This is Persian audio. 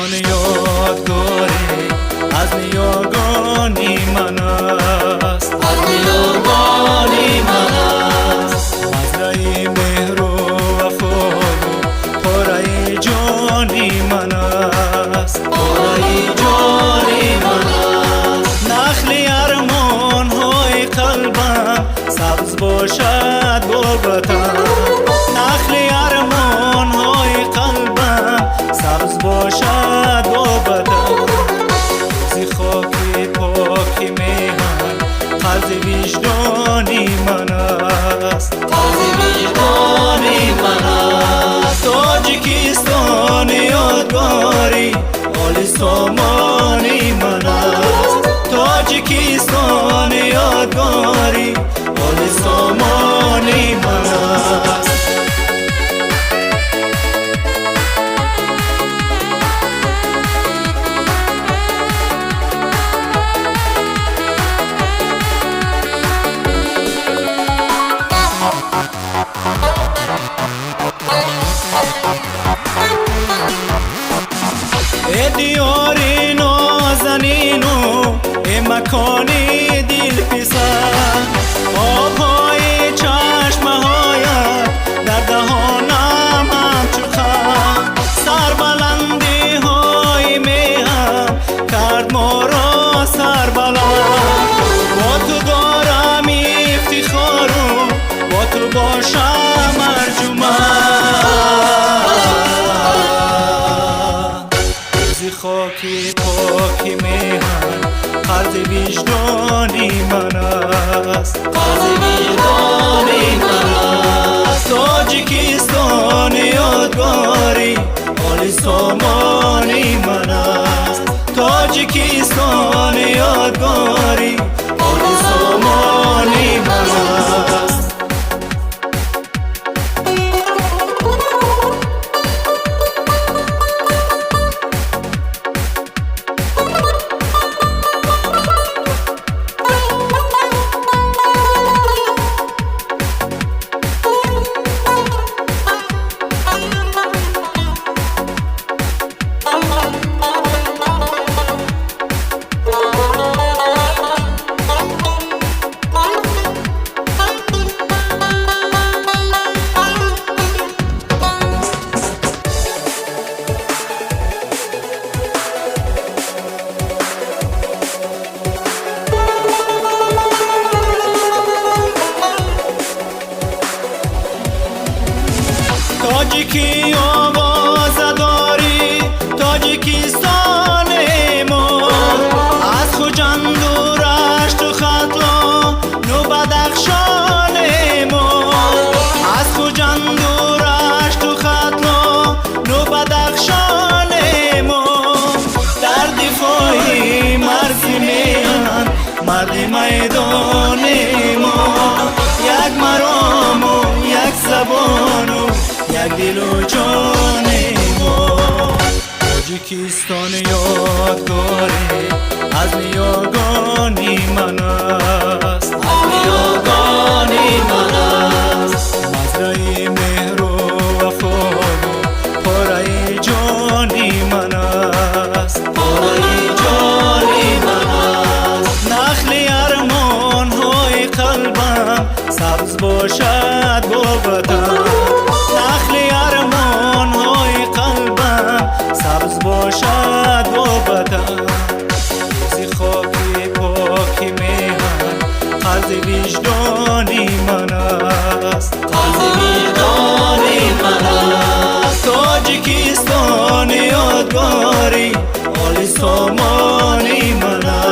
توجیکیستان یادگاری از نیاگانی من است، از نیاگانی من است. مزرعه مهر و وفا و پاره جانی من است، پاره جانی من است. نخل ارمان های قلبم سبز باشد با وطن، نخل ارمان های قلبم سبز باشد با وطن. زی خاک پاک میهن قرض وجدانی من است، قرض وجدانی من است. تاجیکستان یادگاری آل سامانی من است، تاجیکستان یادگاری آل سامانی من است. ای دیاری نازنینو ای مکانی دل پسر، آبهای چشمهایت در دهانم همچو خم، سربلندی های میهم کرد ما را سربلند. با تو دارم افتخار و با تو باشم ارجمند. خاکی پاکی میهن قرض وجدانی من است، قرض وجدانی من است. تاجیکستان یادگاری آل سامانی من است، تاجیکستان یادگاری آل سامانی من است. تاجیکی آواز داری تاجیکستان ما، از خوجند و رشت و ختلا نو بدخشان ما، از خوجند و رشت و ختلا نو بدخشان ما. در دفاعی مرزی میهن مرد میدان ما، یک مرام و یک زبان و یک دل و جان ما. توجیکیستان یادگاری از نیاگانی من است، از نیاگانی من است. مزرعه مهر و وفا و پاره جانی من است، پاره جانی من است. نخل ارمان های قلبم سبز باشد با وطن، نخل ارمان های قلبم سبز باشد با وطن. زی خاک پاک میهن قرض وجدانی من است، قرض وجدانی من است. تاجیکستان یادگاری آل سامانی من است.